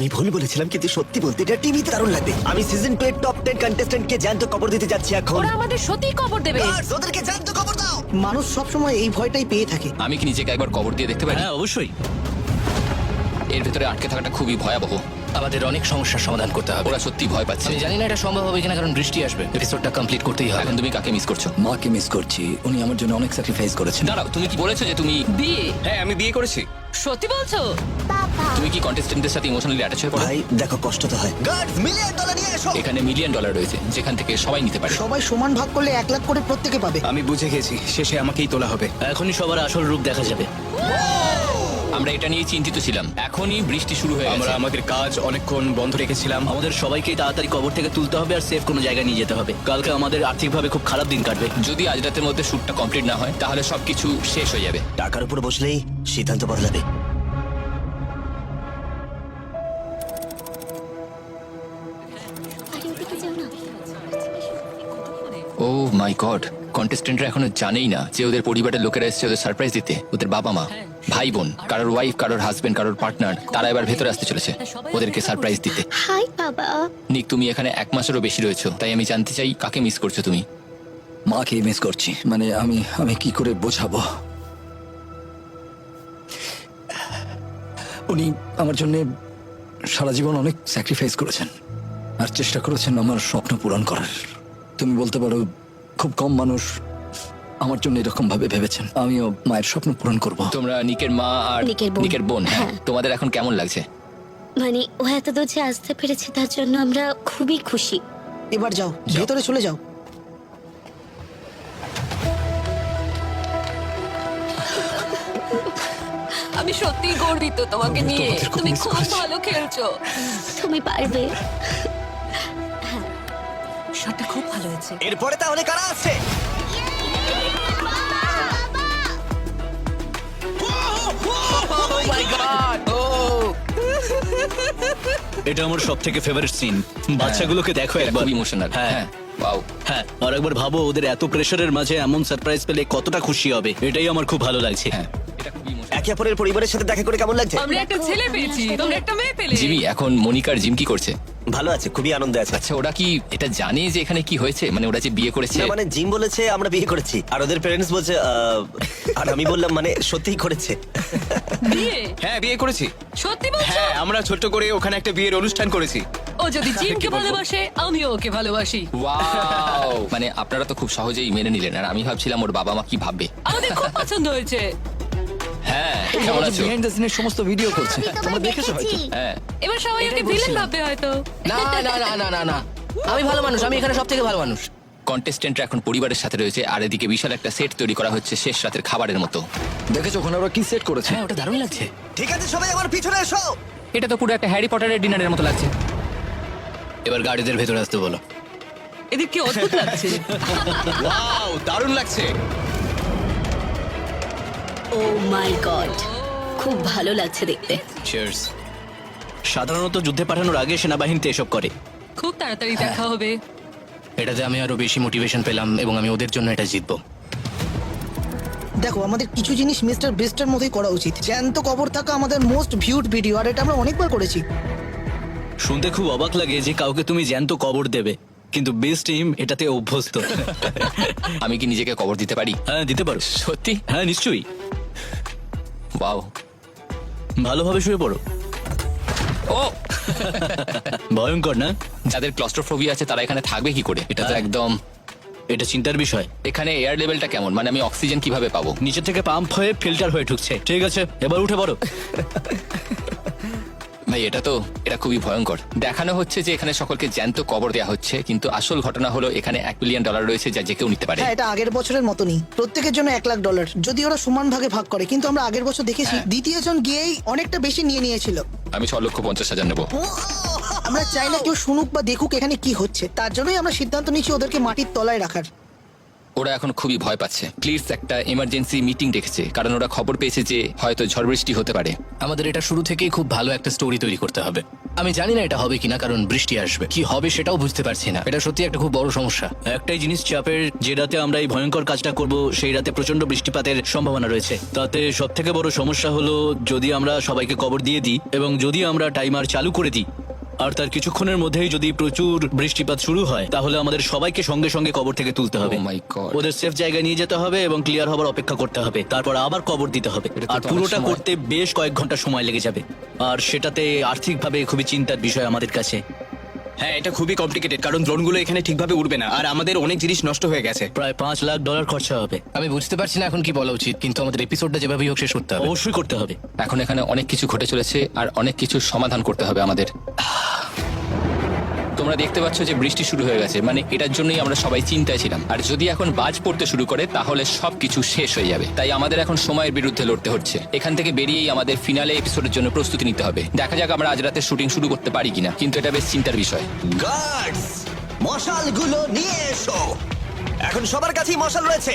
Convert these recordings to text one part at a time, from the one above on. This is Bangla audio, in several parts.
আমি ভুল বলেছিলাম, কিন্তু সত্যি বলতে এটা টিভিতে দারুণ লাগবে। আমি সিজন 2 এর টপ 10 কন্টেস্ট্যান্টকে জ্যান্ত কবর দিতে যাচ্ছি এখন। ওরা আমাদের সত্যিই কবর দেবে। Guards, ওদেরকে জ্যান্ত কবর দাও। মানুষ সবসময় এই ভয়টাই পেয়ে থাকে। আমি কি নিজেকে একবার কবর দিয়ে দেখতে পারি? হ্যাঁ অবশ্যই। এর ভেতরে আটকে থাকাটা খুবই ভয়াবহ। আমাদের অনেক সমস্যার সমাধান করতে হবে। ওরা সত্যি ভয় পাচ্ছে। আমি জানি না এটা সম্ভব হবে কিনা, কারণ বৃষ্টি আসবে। এপিসোডটা কমপ্লিট করতেই হবে। এখন তুমি কাকে মিস করছো? মাকে মিস করছি, উনি আমার জন্য অনেক স্যাক্রিফাইস করেছেন। দাঁড়াও, তুমি কি বলেছো যে তুমি বিয়ে? হ্যাঁ আমি বিয়ে করেছি। সত্যি বলছো? তুমি কি কন্টেস্টেন্টদের সাথে ইমোশনালি অ্যাটাচ হয়ে পড়ো? ভাই দেখো, কষ্ট তো হয়। গার্ডস, মিলিয়ন ডলার নিয়ে এসো। এখানে $1,000,000 রয়েছে, যেখান থেকে সবাই নিতে পারে। সবাই সমান ভাগ করলে 1 লাখ করে প্রত্যেকে পাবে। আমি বুঝে গেছি, শেষে আমাকেই তোলা হবে। এখনই সবার আসল রূপ দেখা যাবে। আমরা এটা নিয়ে চিন্তিত ছিলাম। এখনই বৃষ্টি শুরু হয়ে আমরা গেছে। আমাদের কাজ অনেকক্ষণ বন্ধ রেখেছিলাম। আমাদের সবাইকে তাড়াতাড়ি কবর থেকে তুলতে হবে আর সেফ কোনো জায়গায় নিয়ে যেতে হবে। কালকে আমাদের আর্থিকভাবে খুব খারাপ দিন কাটবে। যদি আজ রাতের মধ্যে শ্যুটটা কমপ্লিট না হয়, তাহলে সবকিছু শেষ হয়ে যাবে। টাকার উপর বসলেই সিদ্ধান্ত বদলাবে। ও মাই গড, কন্টেস্টেন্টরা এখনো জানেই না যে ওদের পরিবারের লোকেরা এসেছে ওদের সারপ্রাইজ দিতে। ওদের বাবা মা, ভাই বোন, কারোর ওয়াইফ, কারোর হাজবেন্ড, কারোর পার্টনার, তারা এবার ভেতরে আসতে চলেছে ওদেরকে সারপ্রাইজ দিতে। হাই বাবা। নিক, তুমি এখানে 1 মাসেরও বেশি রয়েছো, তাই আমি জানতে চাই কাকে মিস করছো তুমি? মাকে মিস করছি, মানে আমি কি করে বোঝাবো। উনি আমার জন্য সারা জীবন অনেক স্যাক্রিফাইস করেছেন আর চেষ্টা করেছেন আমার স্বপ্ন পূরণ করার। তুমি বলতে পারো খুব কম মানুষ আমার জন্য এরকম ভাবে ভেবেছেন। আমিও মায়ের স্বপ্ন পূরণ করব। তোমরা নিকের মা আর নিকের বোন। হ্যাঁ, হ্যাঁ। তোমাদের এখন কেমন লাগছে? মানে ও এত দূর যে আসতে পেরেছে তার জন্য আমরা খুবই খুশি। এবার যাও, ভেতরে চলে যাও। আমি সত্যিই গর্বিত তোমাকে নিয়ে। তুমি খুব ভালো খেলছো। তুমি পারবে। শটটা খুব ভালো হয়েছে। এরপরে তাহলে কারা আসছে? এটা আমার সব থেকে ফেভারিট সিন। বাচ্চাগুলোকে দেখো একবার। খুব ইমোশনাল। হ্যাঁ হ্যাঁ, ওয়াও। হ্যাঁ, আর একবার ভাবো ওদের এত প্রেশারের মাঝে এমন সারপ্রাইজ পেলে কতটা খুশি হবে। এটাই আমার খুব ভালো লাগছে। হ্যাঁ, এটা খুব ইমোশনাল। একে অপরের পরিবারের সাথে দেখা করে কেমন লাগছে? আমরা একটা ছেলে পেয়েছি, তোমরা একটা মেয়ে পেলে। জিমি, এখন মনিকার জিম কি করছে? ভালো আছে, খুবই আনন্দে আছে। আচ্ছা, ওরা কি এটা জানে যে এখানে কি হয়েছে? মানে ওরা যে বিয়ে করেছে? না, মানে জিম বলেছে আমরা বিয়ে করেছি, আর ওদের প্যারেন্টস বলছে আর আমি বললাম মানে সত্যিই করেছে। বিয়ে? হ্যাঁ বিয়ে করেছি। সত্যি বলছো? হ্যাঁ আমরা ছোট্ট করে ওখানে একটা বিয়ের অনুষ্ঠান করেছি। ও যদি জিমকে ভালোবাসে, আমিও ওকে ভালোবাসি। ওয়াও! মানে আপনারা তো খুব সহজেই মেনে নিলেন, আর আমি ভাবছিলাম ওর বাবা মা কি ভাববে। আমাদের খুব পছন্দ হয়েছে। হ্যাঁ, কেমন আছো? বিহাইন্ড দ্য সিনের সমস্ত ভিডিও করছে, তোমরা দেখেছো হয়তো। হ্যাঁ, এবার সবাই ওকে ভিলেন ভাববে হয়তো। না না না না না না, আমি ভালো মানুষ, আমি এখানে সব থেকে ভালো মানুষ। কন্টেস্টেন্টরা এখন পরিবারের সাথে রয়েছে, আর এদিকে বিশাল একটা সেট তৈরি করা হচ্ছে শেষ রাতের খাবারের মতো। দেখেছো ওখানে ওরা কি সেট করেছে? হ্যাঁ, ওটা দারুণ লাগছে। ঠিক আছে সবাই আমার পিছনে এসো। এটা তো পুরো একটা হ্যারি পটারের ডিনারের মতো লাগছে। এবার গাড়িদের ভেতরে আসতে বলো। এদের কি অদ্ভুত লাগছে। ওয়াও দারুণ লাগছে। ও মাই গড, খুব ভালো লাগছে দেখতে। চিয়ার্স। সাধারণত যুদ্ধে পাঠানোর আগে সেনাবাহিনীতে এসব করে। খুব তাড়াতাড়ি দেখা হবে। এটাতে আমি আরো বেশি মোটিভেশন পেলাম এবং আমি ওদের জন্য এটা জিতবো। দেখো, আমাদের কিছু জিনিস মিস্টার বিস্টের মতোই করা উচিত। জ্যান্ত কবর থাকা আমাদের মোস্ট ভিউড ভিডিও, আর এটা আমরা অনেকবার করেছি। শুনতে খুব অবাক লাগে যে কাউকে তুমি জ্যান্ত কবর দেবে, কিন্তু বেস্ট টিম এটাতে অভ্যস্ত। আমি কি নিজেকে কবর দিতে পারি? হ্যাঁ দিতে পারো। সত্যি? হ্যাঁ নিশ্চয়ই। ওয়াও! ভালোভাবে শুয়ে পড়ো। ও ভয়ঙ্কর না? যাদের ক্লস্ট্রোফোবিয়া আছে তারা এখানে থাকবে কি করে? এটা তো একদম। এটা চিন্তার বিষয়। এখানে এয়ার লেভেলটা কেমন? মানে আমি অক্সিজেন কিভাবে পাবো? নিচে থেকে পাম্প হয়ে ফিল্টার হয়ে ঢুকছে। ঠিক আছে, এবার উঠে পড়ো। ভাই, এটা খুবই ভয়ঙ্কর। দেখানো হচ্ছে যে এখানে সকলকে জ্যান্ত কবর দেওয়া হচ্ছে, কিন্তু আসল ঘটনা হলো এখানে $1,000,000 রয়েছে যা যে কেউ নিতে পারে। হ্যাঁ, এটা আগের বছরের মতনই, প্রত্যেকের জন্য $1,00,000। যদি ওরা সমান ভাগে ভাগ করে, কিন্তু আমরা আগের বছর দেখেছি দ্বিতীয় জন গিয়েই অনেকটা বেশি নিয়ে নিয়েছিল। আমি 6,50,000 নেবো। আমরা চাই না কেউ শুনুক বা দেখুক এখানে কি হচ্ছে, তার জন্যই আমরা সিদ্ধান্ত নিচ্ছি ওদেরকে মাটির তলায় রাখার। ওরা এখন খুবই ভয় পাচ্ছে। ক্লিটস একটা এমার্জেন্সি মিটিং ডেকেছে, কারণ ওরা খবর পেয়েছে যে হয়তো ঝড় বৃষ্টি হতে পারে। আমাদের এটা শুরু থেকেই খুব ভালো একটা স্টোরি তৈরি করতে হবে। আমি জানি না এটা হবে কিনা, কারণ বৃষ্টি আসবে, কি হবে সেটাও বুঝতে পারছি না। এটা সত্যি একটা খুব বড় সমস্যা। একটাই জিনিস চাপের, যে রাতে আমরা এই ভয়ঙ্কর কাজটা করব সেই রাতে প্রচন্ড বৃষ্টিপাতের সম্ভাবনা রয়েছে। তাতে সব থেকে বড় সমস্যা হলো যদি আমরা সবাইকে কবর দিয়ে দিই এবং যদি আমরা টাইমার চালু করে দিই আর তার কিছুক্ষণের মধ্যেই যদি প্রচুর বৃষ্টিপাত শুরু হয়, তাহলে আমাদের সবাইকে সঙ্গে সঙ্গে কবর থেকে তুলতে হবে। Oh my God! ওদের সেফ জায়গায় নিয়ে যেতে হবে এবং ক্লিয়ার হবার অপেক্ষা করতে হবে, তারপর আবার কবর দিতে হবে। এটা তো আর অনেক পুরোটা সময়। করতে বেশ কয়েক ঘন্টা সময় লেগে যাবে, আর সেটাতে আর্থিকভাবে খুবই চিন্তার বিষয় আমাদের কাছে। হ্যাঁ, এটা খুবই কমপ্লিকেটেড, কারণ ড্রোনগুলো এখানে ঠিকভাবে উড়বে না, আর আমাদের অনেক জিনিস নষ্ট হয়ে গেছে। প্রায় $5 লাখ খরচা হবে। আমি বুঝতে পারছি না এখন কি বলা উচিত, কিন্তু আমাদের এপিসোডটা যেভাবেই হোক শেষ করতে হবে। অবশ্যই করতে হবে। এখন এখানে অনেক কিছু ঘটে চলেছে আর অনেক কিছু সমাধান করতে হবে আমাদের। তোমরা দেখতে পাচ্ছ যে বৃষ্টি শুরু হয়ে গেছে, মানে এটার জন্যই আমরা সবাই চিন্তায় ছিলাম। আর যদি এখন বাজ পড়তে শুরু করে তাহলে সবকিছু শেষ হয়ে যাবে। তাই আমাদের এখন সময়ের বিরুদ্ধে লড়তে হচ্ছে। এখান থেকে বেরিয়েই আমাদের ফিনালে এপিসোডের জন্য প্রস্তুতি নিতে হবে। দেখা যাক আমরা আজ রাতে শুটিং শুরু করতে পারি কিনা, কিন্তু এটা বেশ চিন্তার বিষয়। গার্ডস, মশালগুলো নিয়ে এসো। এখন সবার কাছেই মশাল রয়েছে।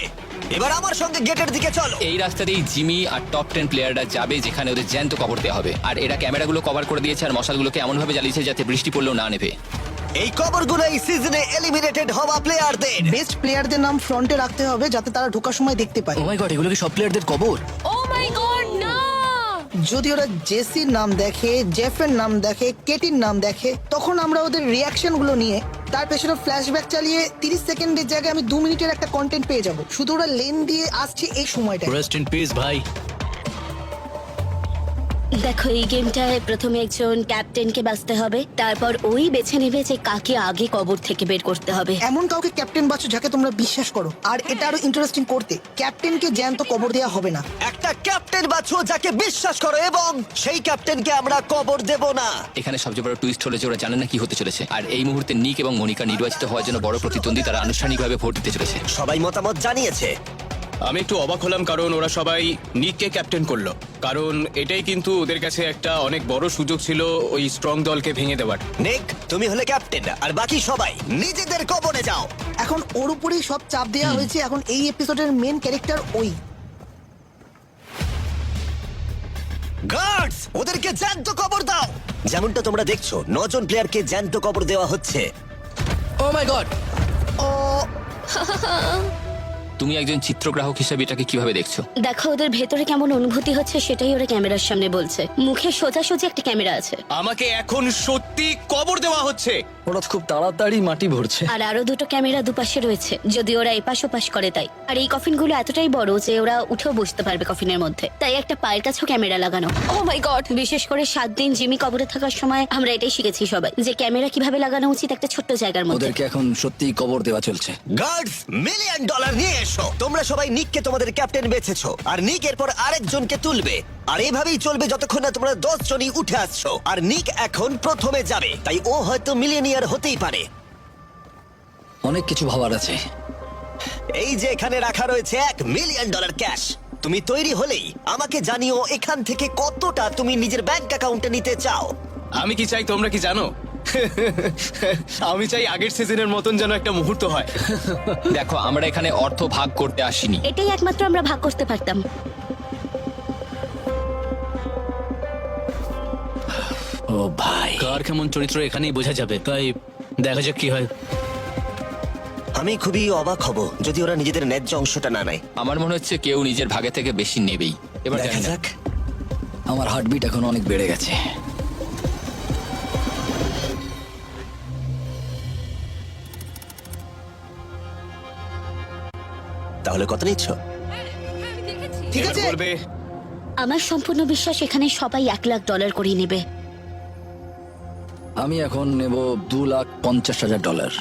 এবার আমার সঙ্গে গেটের দিকে চলো। এই রাস্তা দিয়েই জিমি আর টপ 10 প্লেয়াররা যাবে, যেখানে ওদের জ্যান্ত কভার দেওয়া হবে। আর এরা ক্যামেরাগুলো কভার করে দিয়েছে আর মশালগুলোকে এমন ভাবে জ্বালিয়েছে যাতে বৃষ্টি পড়লেও না নেভে। এই কবরগুলো এই সিজনে এলিমিনেটেড হওয়া প্লেয়ারদের। বেস্ট প্লেয়ারদের নাম ফ্রন্টে রাখতে হবে যাতে তারা ঢোকার সময় দেখতে পায়। ও মাই গড, এগুলো কি সব প্লেয়ারদের কবর? ও মাই গড, না! যদি ওরা জেসির নাম দেখে, জেফের নাম দেখে, কেটির নাম দেখে, তখন আমরা ওদের রিয়াকশন গুলো নিয়ে তার পেছনে ফ্ল্যাশব্যাক চালিয়ে 30 সেকেন্ডের জায়গায় আমি 2 মিনিটের একটা কন্টেন্ট পেয়ে যাব। শুধু ওরা লেন দিয়ে আসছে এই সময়টা। রেস্ট ইন পিস ভাই। দেখো, এই গেমটায় প্রথমে একজন ক্যাপ্টেনকে বাঁচতে হবে, তারপর ওই বেছে নেবে যে কাকে আগে কবর থেকে বের করতে হবে। এমন কাউকে ক্যাপ্টেন বাছো যাকে তোমরা বিশ্বাস করো। আর এটা আরো ইন্টারেস্টিং করতে, ক্যাপ্টেনকে জ্যান্ত কবর দেওয়া হবে না। একটা ক্যাপ্টেন বাছো যাকে বিশ্বাস করো, এবং সেই ক্যাপ্টেনকে আমরা কবর দেব না। এখানে সবচেয়ে বড় টুইস্ট হলো যে ওরা জানে না কি হতে চলেছে। আর এই মুহূর্তে নিক এবং মনিকা নির্বাচিত হওয়ার জন্য বড় প্রতিদ্বন্দ্বী, তারা আনুষ্ঠানিকভাবে ভোট দিতে চলেছে। সবাই মতামত জানিয়েছে। আমি একটু অবাক হলাম, কারণ ওরা সবাই নিককে ক্যাপ্টেন করলো, কারণ এটাই কিন্তু ওদের কাছে একটা অনেক বড় সুযোগ ছিল ওই স্ট্রং দলকে ভেঙে দেওয়ার। নিক, তুমি হলে ক্যাপ্টেন, আর বাকি সবাই নিজেদের কবরে যাও। এখন ওর উপরেই সব চাপ দেওয়া হয়েছে। এখন এই এপিসোডের মেন ক্যারেক্টার ওই। গার্ডস, ওদেরকে জ্যান্ত কবর দাও। যেমনটা তোমরা দেখছো, 9 জন প্লেয়ারকে জ্যান্ত কবর দেওয়া হচ্ছে। ও মাই গড! ও, তুমি একজন চিত্রগ্রাহক হিসেবে এটাকে কিভাবে দেখছো? দেখো, ওদের ভেতরে কেমন অনুভূতি হচ্ছে সেটাই ওরা ক্যামেরার সামনে বলছে। মুখে সোজাসুজি একটা ক্যামেরা আছে। আমাকে এখন সত্যি কবর দেওয়া হচ্ছে। ওরা খুব তাড়াতাড়ি মাটি ভরছে। আর আরো 2টো ক্যামেরা দুপাশে রয়েছে, যদি ওরা এপাশ ওপাশ করে তাই। আর এই কফিনগুলো এতটাই বড় যে ওরা উঠেও বসতে পারবে কফিনের মধ্যে, তাই একটা পায়ের কাছেও ক্যামেরা লাগানো। ও মাই গড! বিশেষ করে 7 দিন জিমি কবরে থাকার সময় আমরা এটাই শিখেছি সবাই, যে ক্যামেরা কিভাবে লাগানো উচিত একটা ছোট্ট জায়গার মধ্যে। ওদেরকে এখন সত্যিই কবর দেওয়া চলছে। গার্ডস, $1 মিলিয়ন নিয়ে এসো। তোমরা সবাই নিককে তোমাদের ক্যাপ্টেন বেছেছো, আর নিক এরপর আরেকজনকে তুলবে। আর এইভাবেই চলবে যতক্ষণ না তোমরা 10 জনই উঠে আসছো। আর নিক এখন প্রথমে যাবে, তাই ও হয়তো মিলিয়নিয়ার হতেই পারে। অনেক কিছু ভাবার আছে। এই যে এখানে রাখা রয়েছে $1 মিলিয়ন ক্যাশ। তুমি তৈরি হলেই আমাকে জানিও এখান থেকে কতটা তুমি নিজের ব্যাংক অ্যাকাউন্টে নিতে চাও। আমি কি চাই তোমরা কি জানো? আমি চাই আগের সিজনের মতন যেন একটা মুহূর্ত হয়। দেখো, আমরা এখানে অর্থ ভাগ করতে আসিনি। এটাই একমাত্র আমরা ভাগ করতে পারতাম। ও ভাই, কার কেমন চরিত্র এখানেই বোঝা যাবে, তাই দেখা যাক কি হয়। আমি খুবই অবাক হব যদি ওরা নিজেদের ন্যায্য অংশটা না নেয়। আমার মনে হচ্ছে কেউ নিজের ভাগে থেকে বেশি নেবেই। এবার দেখা জানি না। যাক। আমার হার্টবিট এখন অনেক বেড়ে গেছে। তাহলে কত নিচ্ছ? ঠিক এবার আছে। বলবে আমার সম্পূর্ণ বিশ্বাস এখানে সবাই $1 লাখ করে নেবে। আমি এখন নেব $2,50,000।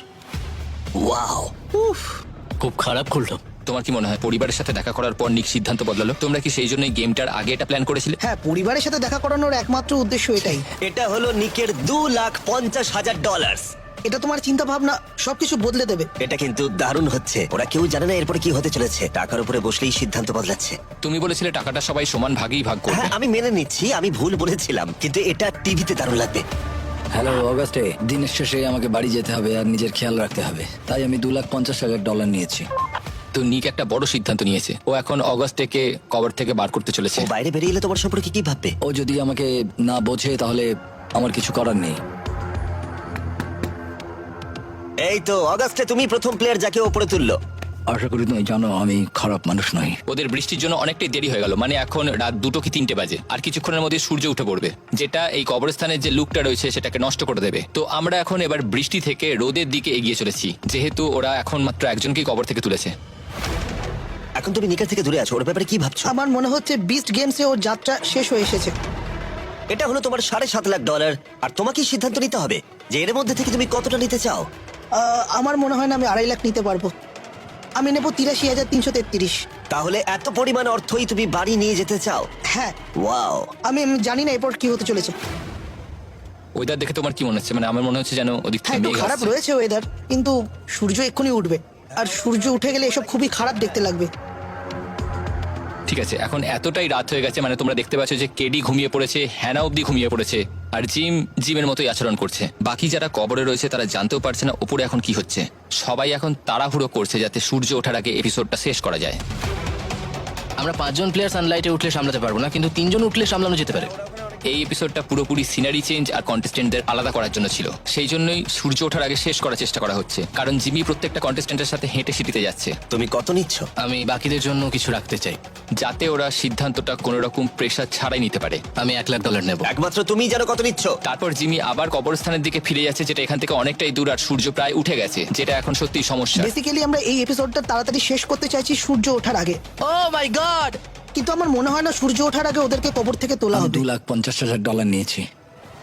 ওয়াও, খুব খারাপ করলো। তোমার কি মনে হয় পরিবারের সাথে দেখা করার পর নিক সিদ্ধান্ত বদলালো? তোমরা কি সেই জন্যই গেমটার আগে এটা প্ল্যান করেছিলে? হ্যাঁ, পরিবারের সাথে দেখা করানোর একমাত্র উদ্দেশ্য এটাই। এটা হলো নিকের $2,50,000। এটা তোমার চিন্তা ভাবনা সবকিছু বদলে দেবে। এটা কিন্তু দারুণ হচ্ছে। ওরা কেউ জানে না এরপরে কি হতে চলেছে। টাকার উপরে বসলেই সিদ্ধান্ত বদলাচ্ছে। তুমি বলেছিলে টাকাটা সবাই সমান ভাগেই ভাগ করবে। হ্যাঁ, আমি মেনে নিচ্ছি আমি ভুল বলেছিলাম, কিন্তু এটা টিভিতে দারুণ লাগবে। হ্যালো অগাস্টে, দিনের শেষে আমাকে বাড়ি যেতে হবে আর নিজের খেয়াল রাখতে হবে, তাই আমি $2,50,000 নিয়েছি। তো নিক একটা বড় সিদ্ধান্ত নিয়েছে। ও এখন অগস্টে কবর থেকে বার করতে চলেছে। ও বাইরে বেরিয়ে এলে তোমার সম্পর্কে কি ভাববে? ও যদি আমাকে না বোঝে তাহলে আমার কিছু করার নেই। এই তো অগাস্টে তুমি প্রথম প্লেয়ার যাকে ওপরে তুললো। আশা করি তুমি জানো আমি খারাপ মানুষ নই। ওদের বৃষ্টির জন্য অনেকটাই দেরি হয়ে গেল, মানে এখন রাত 2 কি 3টে বাজে। আর কিছুক্ষণের মধ্যে সূর্য উঠে পড়বে, যেটা এই কবরস্থানের যে লুকটা রয়েছে সেটাকে নষ্ট করে দেবে। তো আমরা এখন এবার বৃষ্টি থেকে রোদের দিকে এগিয়ে চলেছি, যেহেতু ওরা এখন মাত্র একজনকেই কবর থেকে তুলেছে। এখন তুমি নিকের থেকে দূরে আছো, ওর ব্যাপারে কি ভাবছো? আমার মনে হচ্ছে বিস্ট গেমসে ওর যাত্রা শেষ হয়ে এসেছে। এটা হলো তোমার $7.5 লাখ, আর তোমাকেই সিদ্ধান্ত নিতে হবে যে এর মধ্যে থেকে তুমি কতটা নিতে চাও। আমার মনে হয় না আমি 2.5 লাখ নিতে পারবো। আমি নেবো 83,333। তাহলে এত পরিমাণ অর্থই তুমি বাড়ি নিয়ে যেতে চাও? হ্যাঁ, ওয়াও। আমি জানি না এরপর কি হতে চলেছে। ওয়েদার দেখে তোমার কি মনে হচ্ছে? মানে আমার মনে হচ্ছে যেন ওদিক হ্যাঁ, থেকে একটু মেঘ খারাপ আসছে। রয়েছে ওয়েদার, কিন্তু সূর্য এক্ষুনি উঠবে, আর সূর্য উঠে গেলে এসব খুবই খারাপ দেখতে লাগবে। ঠিক আছে, এখন এতটাই রাত হয়ে গেছে, মানে তোমরা দেখতে পাচ্ছ যে কেডি ঘুমিয়ে পড়েছে, হ্যানা অব্দি ঘুমিয়ে পড়েছে, আর জিমের মতোই আচরণ করছে। বাকি যারা কবরে রয়েছে তারা জানতেও পারছে না উপরে এখন কি হচ্ছে। সবাই এখন তাড়াহুড়ো করছে যাতে সূর্য ওঠার আগে এপিসোডটা শেষ করা যায়। আমরা 5 জন প্লেয়ার সানলাইটে উঠলে সামলাতে পারবো না, কিন্তু 3 জন উঠলে সামলানো যেতে পারে। এই এপিসোডটা পুরোপুরি সিনারি চেঞ্জ আর কন্টেস্টেন্টদের আলাদা করার জন্য ছিল। সেই জন্যই সূর্য ওঠার আগে শেষ করার চেষ্টা করা হচ্ছে, কারণ জিমি প্রত্যেকটা কন্টেস্টেন্টের সাথে হেঁটে সিটিতে যাচ্ছে, তুমি কত নিচ্ছ? আমি বাকিদের জন্য কিছু রাখতে চাই। যাতে ওরা সিদ্ধান্তটা কোনো রকম প্রেশার ছাড়াই নিতে পারে। আমি $1,00,000 নেব। একমাত্র তুমি জানো কত নিচ্ছ। তারপর জিমি আবার কবরস্থানের দিকে ফিরে যাচ্ছে, যেটা এখান থেকে অনেকটাই দূর, আর সূর্য প্রায় উঠে গেছে, যেটা এখন সত্যিই সমস্যা। বেসিক্যালি আমরা এই এপিসোডটা তাড়াতাড়ি শেষ করতে চাইছি সূর্য ওঠার আগে, ও মাই গড! কিন্তু আমার মনে হয় না সূর্য ওঠার আগে ওদেরকে কবর থেকে তোলা আমি হবে। $2,50,000 নিয়েছি।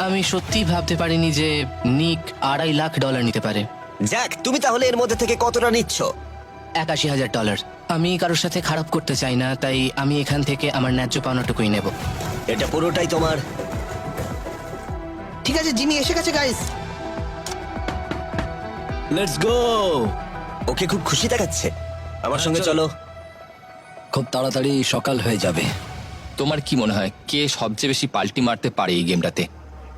আমি সত্যিই ভাবতে পারিনি যে নিক $2.5 নিতে পারে। জ্যাক, তুমি তাহলে এর মধ্যে থেকে কতটা নিচ্ছ? $81,000। আমি কারোর সাথে খারাপ করতে চাই না, তাই আমি এখান থেকে আমার ন্যায্য পাওনাটুকুই নেব। এটা পুরোটাই তোমার। ঠিক আছে, জিমি এসে গেছে গাইস। Let's go. ওকে খুব খুশি দেখাচ্ছে। আমার সঙ্গে চলো। খুব তাড়াতাড়ি সকাল হয়ে যাবে। তোমার কি মনে হয় কে সবচেয়ে বেশি পাল্টি মারতে পারে এই গেমটাতে?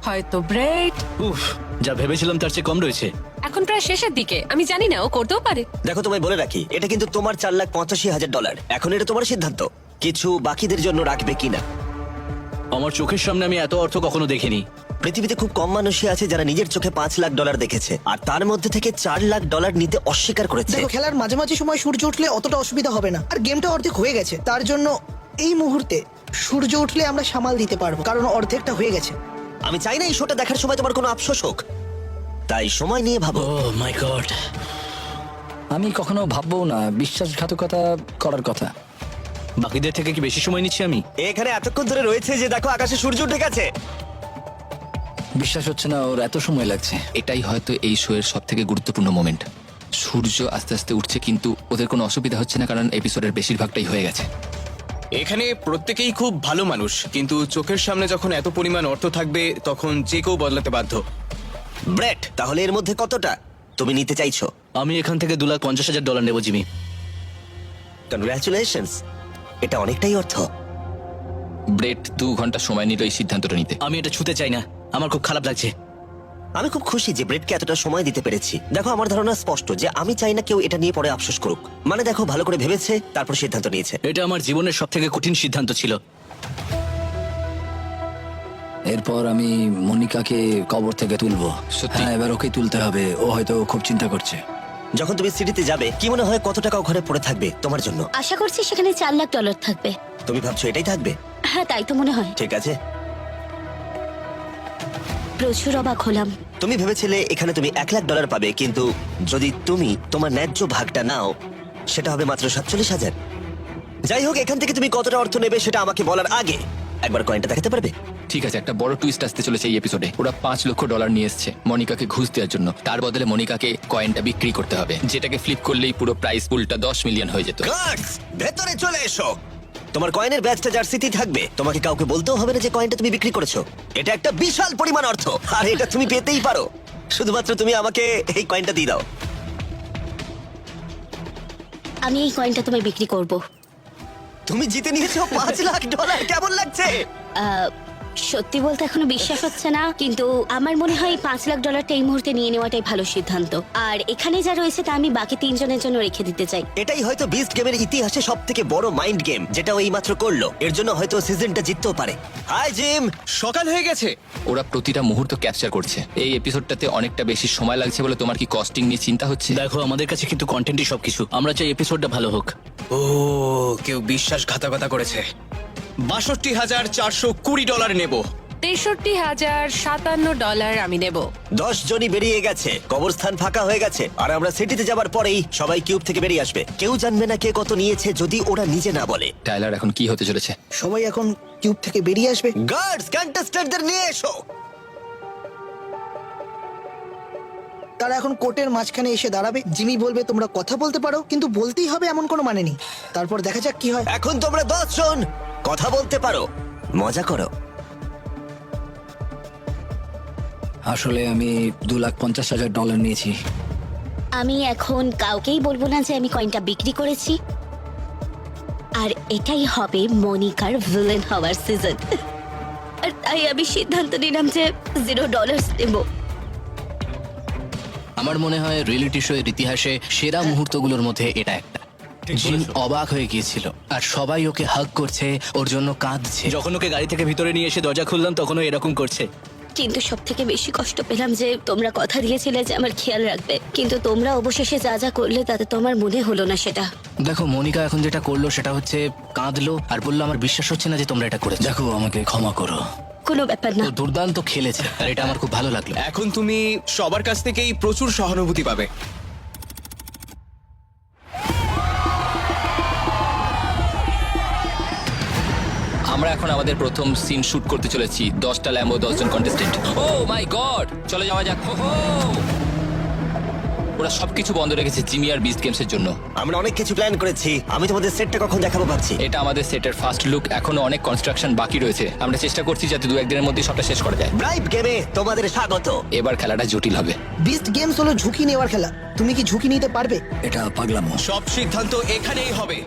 হয়তো ব্রেড। উফ, যা ভেবেছিলাম তার চেয়ে কম রয়েছে। এখন প্রায় শেষের দিকে, আমি জানি না ও করতেও পারে। দেখো, তোমায় বলে রাখি, এটা কিন্তু তোমার $4,85,000। এখন এটা তোমার সিদ্ধান্ত, কিছু বাকিদের জন্য রাখবে কিনা। আমার চোখের সামনে আমি এত অর্থ কখনো দেখিনি। পৃথিবীতে খুব কম মানুষই আছে যারা নিজের চোখে $5,00,000 দেখেছে, আর তার মধ্যে থেকে $4,00,000 নিতে অস্বীকার করেছে। দেখো, খেলার মাঝামাঝি সময় সূর্য উঠলে অতটা অসুবিধা হবে না, আর গেমটা অর্ধেক হয়ে গেছে। তার জন্য এই মুহূর্তে সূর্য উঠলে আমরা সামাল দিতে পারবো, কারণ অর্ধেকটা হয়ে গেছে। আমি চাই না এই শোটা দেখার সময় তোমার কোনো আফসোস হোক, তাই সময় নিয়ে ভাবো। ও মাই গড। আমি কখনো ভাববো না বিশ্বাসঘাতকতা করার কথা। বাকিদের থেকে কি বেশি সময় নিচ্ছি আমি? এখানে এতক্ষণ ধরে রয়েছে যে দেখো আকাশে সূর্য উঠে গেছে। বিশ্বাস হচ্ছে না ওর এত সময় লাগছে। এটাই হয়তো এই শো এর সব থেকে গুরুত্বপূর্ণ মোমেন্ট। সূর্য আস্তে আস্তে উঠছে, কিন্তু ওদের কোনো অসুবিধা হচ্ছে না, কারণ এপিসোডের বেশিরভাগটাই হয়ে গেছে। এখানে প্রত্যেকেই খুব ভালো মানুষ, কিন্তু চোখের সামনে যখন এত পরিমাণ অর্থ থাকবে তখন যে কেউ বদলাতে বাধ্য। ব্রেট, তাহলে এর মধ্যে কতটা তুমি নিতে চাইছো? আমি এখান থেকে $2,50,000 নেব জিমি। কনগ্রাচুলেশনস, এটা অনেকটাই অর্থ। ব্রেট 2 ঘন্টা সময় নিল এই সিদ্ধান্তটা নিতে। আমি এটা ছুতে চাই না, আমার খুব খারাপ লাগছে। আমি খুব খুশি যে ব্রেটকে এতটা সময় দিতে পেরেছি। দেখো, আমার ধারণা স্পষ্ট যে আমি চাই না কেউ এটা নিয়ে পরে আফসোস করুক। মানে দেখো, ভালো করে ভেবেছে, তারপর সিদ্ধান্ত নিয়েছে। এটা আমার জীবনের সব থেকে কঠিন সিদ্ধান্ত ছিল। এরপর আমি মনিকাকে কবর থেকে তুলবো। সত্যি? হ্যাঁ, এবার ওকে তুলতে হবে। ও হয়তো খুব চিন্তা করছে। যখন তুমি সিটিতে যাবে, কি মনে হয় কত টাকা ওখানে পড়ে থাকবে তোমার জন্য? আশা করছি সেখানে $4 লাখ থাকবে। তুমি ভাবছো এটাই থাকবে? হ্যাঁ, তাই তো মনে হয়। ঠিক আছে। প্রচুর অবাক হলাম। তুমি ভেবেছিলে এখানে তুমি $1,00,000 পাবে, কিন্তু যদি তুমি তোমার ন্যায্য ভাগটা নাও সেটা হবে মাত্র 47,000। যাই হোক, এখান থেকে তুমি কতটা অর্থ নেবে সেটা আমাকে বলার আগে একবার কয়েনটা দেখাতে পারবে? ঠিক আছে, একটা বড় টুইস্ট আসতে চলেছে এই এপিসোডে। ওরা $5,00,000 নিয়ে এসেছে মনিকাকে ঘুষ দেওয়ার জন্য। তার বদলে মনিকাকে কয়েনটা বিক্রি করতে হবে, যেটাকে ফ্লিপ করলেই পুরো প্রাইস পুলটা 10 মিলিয়ন হয়ে যেত। গার্ডস, ভেতরে চলে এসো। তোমার কয়েনের ব্যাচটা জার্সিতেই থাকবে। তোমাকে কাউকে বলতেও হবে না যে কয়েনটা তুমি বিক্রি করেছো। এটা একটা বিশাল পরিমাণ অর্থ, আর এটা তুমি পেতেই পারো। শুধুমাত্র তুমি আমাকে এই কয়েনটা দিয়ে দাও। আমি এই কয়েনটা তোমায় বিক্রি করব। তুমি জিতে নিয়েছো $5,00,000। কেমন লাগছে? সত্যি বলতে এখনো বিশ্বাস হচ্ছে না, কিন্তু আমার মনে হয় $5 লাখ এই মুহূর্তে নিয়ে নেওয়াটাই ভালো সিদ্ধান্ত। আর এখানে যা রয়েছে তা আমি বাকি 3 জনের জন্য রেখে দিতে চাই। এটাই হয়তো বিস্ট গেমের ইতিহাসে সব থেকে বড় মাইন্ড গেম, যেটা ও এইমাত্র করলো। এর জন্য হয়তো সিজনটা জিততেও পারে। Hi Jim. সকাল হয়ে গেছে। ওরা প্রতিটা মুহূর্ত ক্যাপচার করছে। এই এপিসোডটাতে অনেকটা বেশি সময় লাগছে বলে তোমার কি কস্টিং নিয়ে চিন্তা হচ্ছে? দেখো, আমাদের কাছে কিন্তু কন্টেন্টই সবকিছু। আমরা চাই এপিসোডটা ভালো হোক। ও কেউ বিশ্বাসঘাতকতা করেছে। $62,420 নেব। $63,057 আমি নেব। 10 জনই বেরিয়ে গেছে, কবরস্থান ফাঁকা হয়ে গেছে, আর আমরা সিটিতে যাবার পরেই সবাই কিউব থেকে বেরিয়ে আসবে। কেউ জানবে না কে কত নিয়েছে যদি ওরা নিজে না বলে। টাইলার, এখন কি হতে চলেছে? সবাই এখন কিউব থেকে বেরিয়ে আসবে। গার্ডস, কন্টেস্ট্যান্টদের নিয়ে এসো। তারা এখন কোর্টের মাঝখানে এসে দাঁড়াবে। জিমি বলবে তোমরা কথা বলতে পারো, কিন্তু বলতেই হবে এমন কোনো মানে নেই। তারপর দেখা যাক কি হয়। এখন তোমরা 10 জন কথা বলতে পারো, মজা করো। আসলে আমি $2,50,000 নিয়েছি। আমি এখন কাউকেই বলবো না যে আমি কয়েনটা বিক্রি করেছি। আর এটাই হবে মনিকার ভিলেন হওয়ার সিজন। আর তাই আমি সিদ্ধান্ত নিলাম যে $0 নেব। আমার মনে হয় রিয়েলিটি শো এর ইতিহাসে সেরা মুহূর্তগুলোর মধ্যে এটা একটা। জিন অবাক হয়ে গিয়েছিল, আর সবাই ওকে হাগ করছে, ওর জন্য কাঁদছে। যখন ওকে গাড়ি থেকে ভিতরে নিয়ে এসে দরজা খুললাম, তখন ও এরকম করছে। কিন্তু সব থেকে বেশি কষ্ট পেলাম যে তোমরা কথা দিয়েছিলে যে আমার খেয়াল রাখবে, কিন্তু তোমরা অবশেষে যা যা করলে তাতে তোমার মনে হলো না সেটা। দেখো, মনিকা এখন যেটা করলো সেটা হচ্ছে কাঁদলো আর বললো আমার বিশ্বাস হচ্ছে না যে তোমরা এটা করেছো। দেখো, আমাকে ক্ষমা করো। কোনো ব্যাপার না। ও দুর্দান্ত খেলেছে, আর এটা আমার খুব ভালো লাগলো। এখন তুমি সবার কাছ থেকেই প্রচুর সহানুভূতি পাবে। আমরা এখন আমাদের প্রথম সিন শুট করতে চলেছি। 10টা ল্যাম্বো, 10 জন কন্টেস্টেন্ট। ও মাই গড, চলে যাওয়া যাক। হো হো। ওরা সবকিছু বন্ধ রেখেছে জিমি আর বিস্ট গেমসের জন্য। আমরা অনেক কিছু প্ল্যান করেছি। আমি তোমাদের সেটটা কখন দেখাবো ভাবছি। এটা আমাদের সেটের ফার্স্ট লুক। এখনো অনেক কনস্ট্রাকশন বাকি রয়েছে। আমরা চেষ্টা করছি যাতে 2-1 দিনের মধ্যে সবটা শেষ করা যায়। ব্রাইব গেমে তোমাদের স্বাগত। এবার খেলাটা জটিল হবে। বিস্ট গেমস হলো ঝুঁকি নেওয়ার খেলা। তুমি কি ঝুঁকি নিতে পারবে? এটা পাগলামো। সব সিদ্ধান্ত এখানেই হবে।